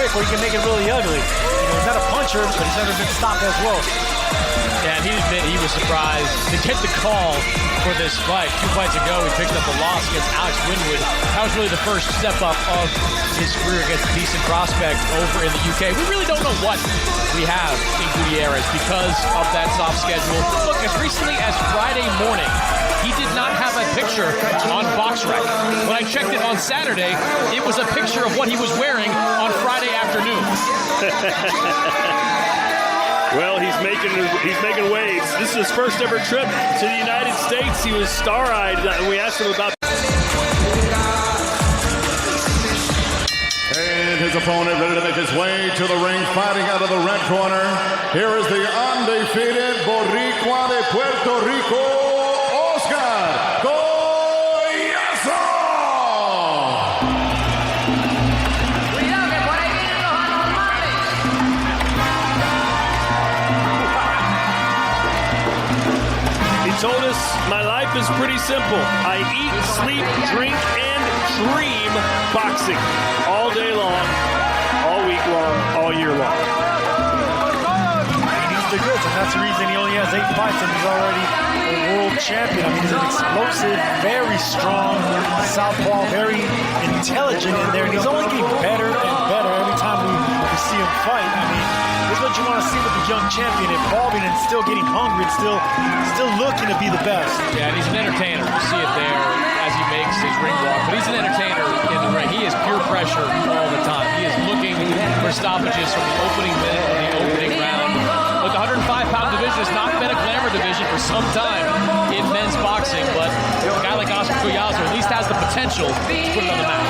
quick or he can make it really ugly. He's not a puncher, but he's never been stopped as well. Yeah, and he admitted he was surprised to get the call for this fight. 2 fights ago, he picked up a loss against Alex Winwood. That was really the first step up of his career against a decent prospect over in the UK. We really don't know what we have in Gutierrez because of that soft schedule. Look, as recently as Friday morning, he did not have a picture on BoxRec. When I checked it on Saturday, it was a picture of what he was wearing on Friday afternoon. Well, he's making waves. This is his first ever trip to the United States. He was star-eyed. We asked him about. And his opponent ready to make his way to the ring, fighting out of the red corner. Here is the undefeated Boricua de Puerto Rico, Oscar Collazo. He told us, my life is pretty simple. I eat, sleep, drink, and dream boxing all day long, all week long, all year long. He needs the goods, and that's the reason he only has 8 fights and he's already a world champion. I mean, he's an explosive, very strong southpaw, very intelligent in there, and he's only getting better and better every time we see him fight. I mean, this is what you want to see with the young champion, evolving and still getting hungry and still looking to be the best. Yeah, and he's an entertainer. You see it there as he makes his ring walk. But he's an entertainer in the ring. He is pure pressure all the time. He is looking for stoppages from the opening minute or the opening round. But the 105-pound division has not been a glamour division for some time in men's boxing. But a guy like Oscar Collazo at least has the potential to put it on the map.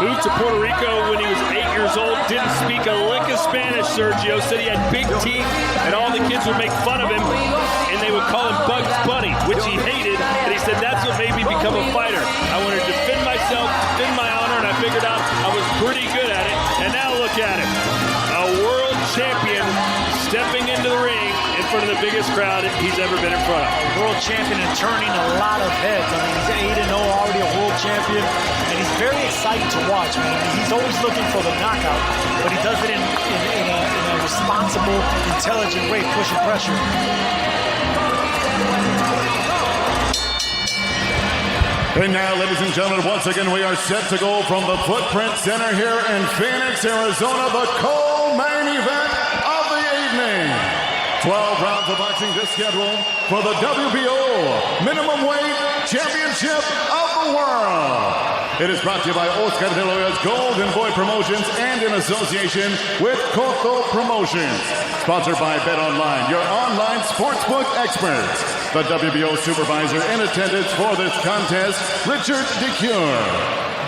Moved to Puerto Rico when he was 8 years old, didn't speak a lick of Spanish, Sergio. Said he had big teeth, and all the kids would make fun of him, and they would call him Bugs Bunny, which he hated, and he said that's what made me become a fighter. I wanted to defend myself, defend my honor, and I figured out I was pretty good at it, and now look at him. A world champion stepping into the ring in front of the biggest crowd he's ever been in front of. A world champion and turning a lot of heads. I mean, he's 8-0, already a world champion, and he's very exciting to watch, man. He's always looking for the knockout, but he does it in a responsible, intelligent way, pushing pressure. And now, ladies and gentlemen, once again, we are set to go from the Footprint Center here in Phoenix, Arizona, the co-main event of the evening. 12 rounds of boxing this schedule for the WBO Minimum Weight Championship of the World. It is brought to you by Oscar de la Hoya's Golden Boy Promotions and in association with Coto Promotions. Sponsored by BetOnline, your online sportsbook experts. The WBO supervisor in attendance for this contest, Richard DeCure.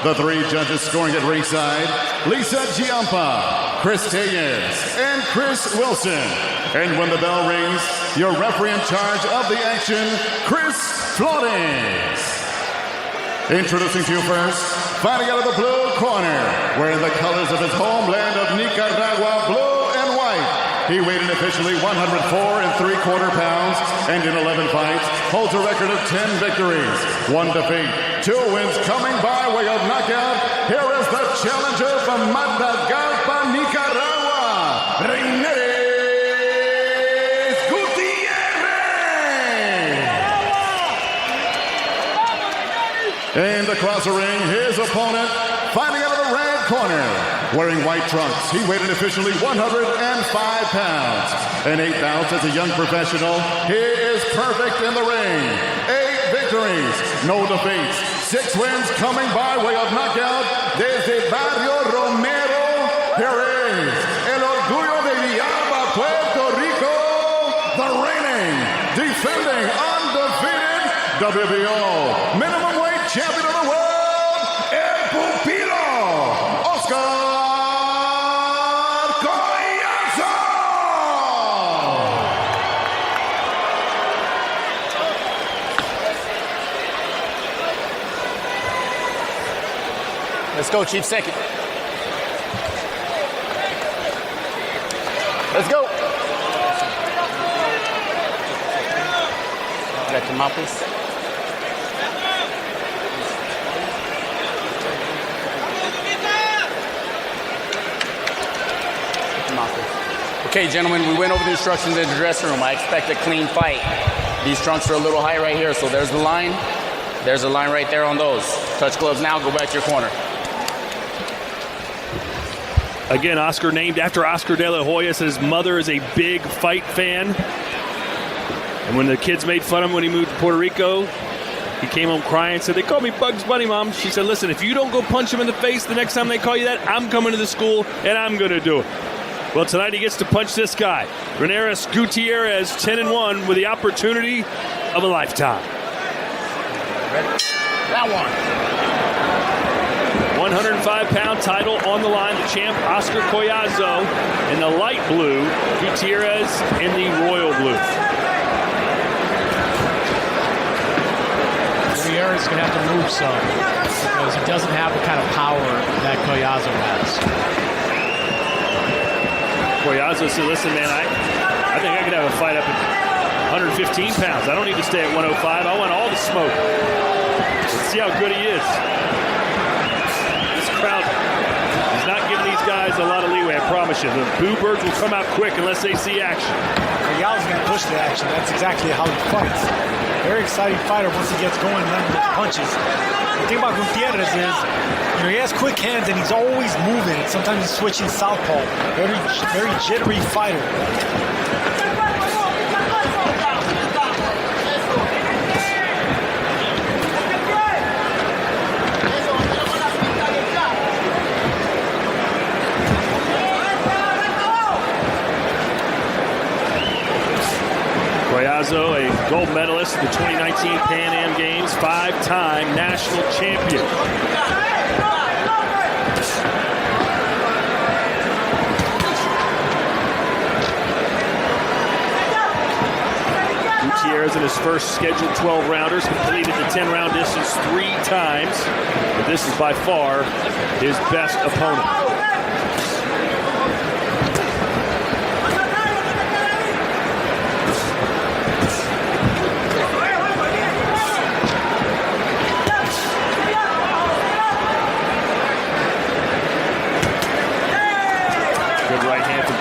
The 3 judges scoring at ringside, Lisa Giampa, Chris Tellez, and Chris Wilson. And when the bell rings, your referee in charge of the action, Chris Flores. Introducing to you first, fighting out of the blue corner, wearing the colors of his homeland of Nicaragua, blue and white. He weighed in officially 104 3/4 pounds, and in 11 fights, holds a record of 10 victories, 1 defeat, 2 wins coming by way of knockout. Here is the challenger from Matagalpa, Nicaragua, Reynés. And across the ring, his opponent, fighting out of the red corner, wearing white trunks. He weighed in officially 105 pounds. And 8 bouts as a young professional. He is perfect in the ring. 8 victories, no defeats, 6 wins coming by way of knockout. Desde Barrio Romero, here is El Orgullo de Villalba, Puerto Rico, the reigning, defending, undefeated WBO minimum weight champion of the world, El Pupilo, Oscar Collazo. Let's go, Chief. Second. Let's go. Got your mouth, please. Okay, gentlemen, we went over the instructions in the dressing room. I expect a clean fight. These trunks are a little high right here, so there's the line. There's a line right there on those. Touch gloves now, go back to your corner. Again, Oscar named after Oscar De La Hoya. Says his mother is a big fight fan. And when the kids made fun of him when he moved to Puerto Rico, he came home crying and said, they call me Bugs Bunny, Mom. She said, listen, if you don't go punch him in the face the next time they call you that, I'm coming to the school and I'm going to do it. Well, tonight he gets to punch this guy. Reneris Gutierrez, 10-1, with the opportunity of a lifetime. That one. 105-pound title on the line. The champ, Oscar Collazo, in the light blue. Gutierrez in the royal blue. Gutierrez is going to have to move some because he doesn't have the kind of power that Collazo has. Collazo said, listen, man, I think I could have a fight up at 115 pounds. I don't need to stay at 105. I want all the smoke. Let's see how good he is. This crowd is not giving these guys a lot of leeway, I promise you. The boo birds will come out quick unless they see action. Collazo's going to push the action. That's exactly how he fights. Very exciting fighter once he gets going, landing those punches. The thing about Gutierrez is, he has quick hands and he's always moving. Sometimes he's switching southpaw. Very jittery fighter. Collazo, a gold medalist at the 2019 Pan Am Games, 5-time national champion. Gutierrez in his first scheduled 12-rounders completed the 10-round distance 3 times. But this is by far his best opponent.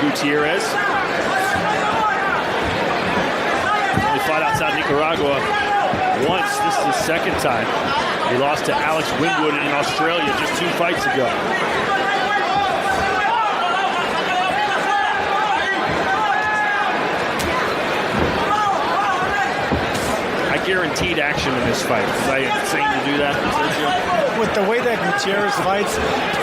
Gutierrez. Only fought outside Nicaragua once. This is the second time. He lost to Alex Winwood in Australia just 2 fights ago. I guaranteed action in this fight. Was I insane to do that, Sergio? With the way that Gutierrez fights,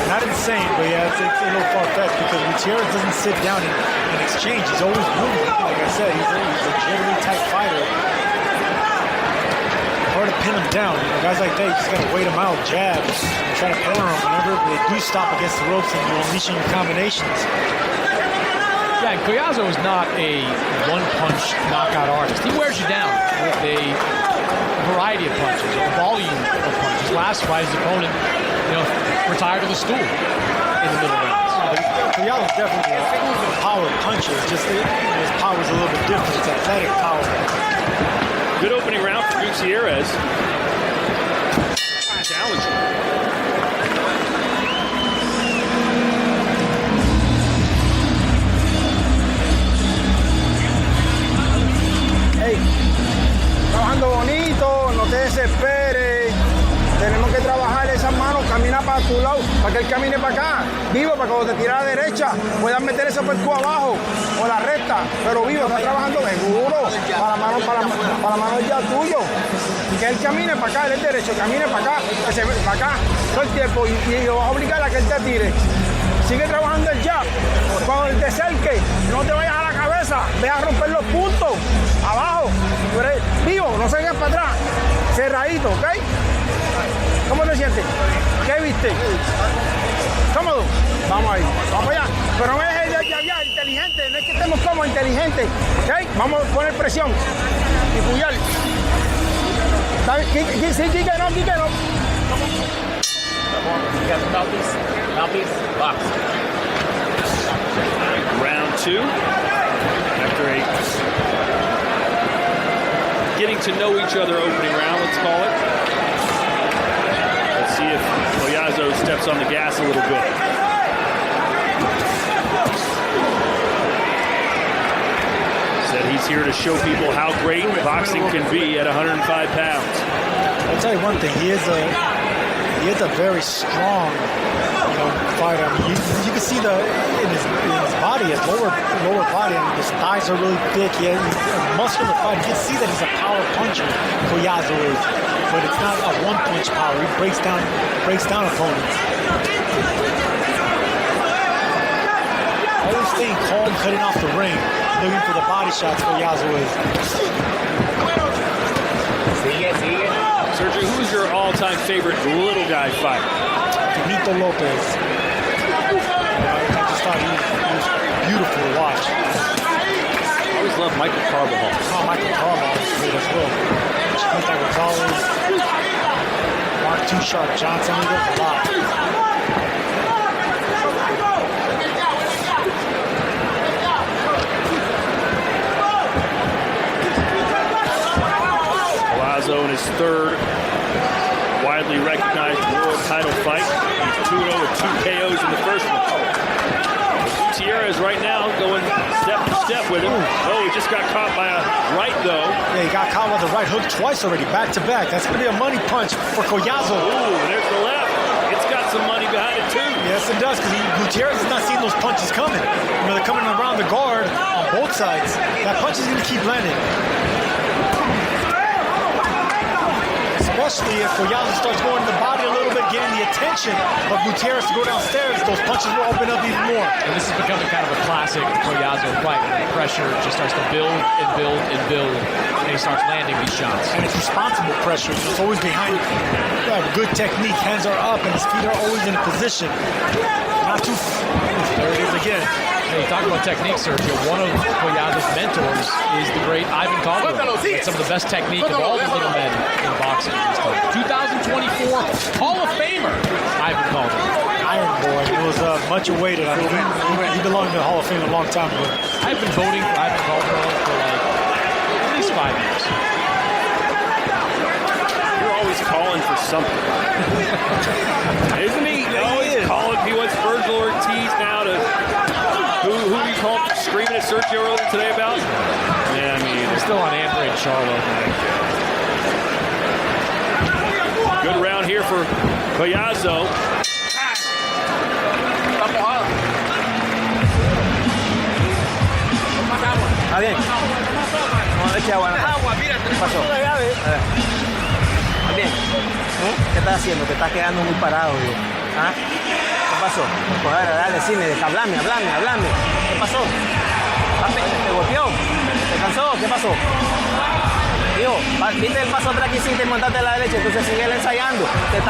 not insane, but yeah, it's a little far-fetched because Gutierrez doesn't sit down and exchange. He's always moving. Like I said, he's a jittery type fighter. Hard to pin him down. Guys like that, you just got to wait him out, jab, and try to corner him whenever they do stop against the ropes and you're unleashing your combinations. Yeah, Collazo is not a one-punch knockout artist. He wears you down with a variety of punches, a volume of punches. Last fight, his opponent, retired to the stool in the middle rounds. Collazo's definitely a power puncher. It's just his power is a little bit different. It's athletic power. Good opening round for Gutierrez. Challenging. Trabajando bonito, no te desesperes. Tenemos que trabajar esas manos, camina para tu lado, para que él camine para acá. Vivo, para que cuando te tire a la derecha puedan meter ese percú abajo o la recta. Pero vivo, está trabajando seguro. Para la mano ya tuyo. Que él camine para acá, él es derecho, camine para acá, que se para acá todo el tiempo. Y lo vas a obligar a que él te tire. Sigue trabajando el jab. Cuando él te acerque, no te vayas a la cabeza, ve a romper los puntos. Abajo, tú eres vivo, no salgas para atrás, cerradito, ¿ok? ¿Cómo te sientes? ¿Qué viste? ¿Cómodo? Vamos ahí, vamos allá. Pero no me dejes de llavear, inteligente, no es que estemos como inteligentes, ¿ok? Vamos a poner presión y puyar. Sí, Quique no. Mouthpiece, box. Round 2. After a getting to know each other opening round, let's call it. Let's see if Collazo steps on the gas a little bit. here to show people how great boxing can be at 105 pounds. I'll tell you one thing. He is a very strong, fighter. I mean, you can see in his body, his lower body. I mean, his thighs are really thick. He's a muscular fighter. You can see that he's a power puncher. Collazo is, but it's not a one-punch power. He breaks down opponents. Always staying calm, cutting off the ring, looking for the body shots. Collazo is. Sergio, who's your all-time favorite little guy fighter? Benito Lopez. I just thought he was beautiful to watch. I always loved Michael Carbajal. Oh, Michael Carbajal was great as well. Chiquita Gonzalez, Mark Too Sharp Johnson, he does a lot. Collazo in his third widely recognized world title fight. He's 2-0 with 2 KOs in the first one. Gutierrez right now going step for step with him. Oh, he just got caught by a right, though. Yeah, he got caught with a right hook twice already, back to back. That's going to be a money punch for Collazo. Ooh, there's the left. It's got some money behind it, too. Yes, it does, because Gutierrez has not seen those punches coming. They're coming around the guard on both sides. That punch is going to keep landing. Especially if Collazo starts going to the body a little bit, getting the attention of Gutierrez to go downstairs, those punches will open up even more. And this is becoming kind of a classic Collazo fight. When the pressure just starts to build and build and build, and he starts landing these shots. And it's responsible pressure. It's always behind good technique. Hands are up and his feet are always in a position. Not too... There it is again. Hey, you talk about technique, Sergio. One of Collazo's mentors is the great Ivan Calderon. With some of the best technique of all the little men in boxing. 2024 Hall of Famer, Ivan Calderon. Iron Boy. It was much awaited. I mean, he belonged to the Hall of Fame a long time ago. I've been voting for Ivan Calderon for at least 5 years. You're always calling for something. Isn't he? Always calling. He wants Virgil Ortiz now to... Who you called screaming at Sergio earlier today about? Yeah, I mean... He's still on Amber and Charlo. Good round here for Collazo. ¿Está bien? No, eche agua. ¿Qué pasó? ¿Está bien? ¿Qué estás haciendo? Te estás quedando muy parado, digo. ¿Ah? ¿Qué pasó? Pues ahora, dale, decime, hablame. ¿Qué pasó? ¿Te golpeó? ¿Te cansó? ¿Qué pasó? Digo, viste el paso atrás que hiciste, montaste a la derecha, entonces sigue ensayando. Te estás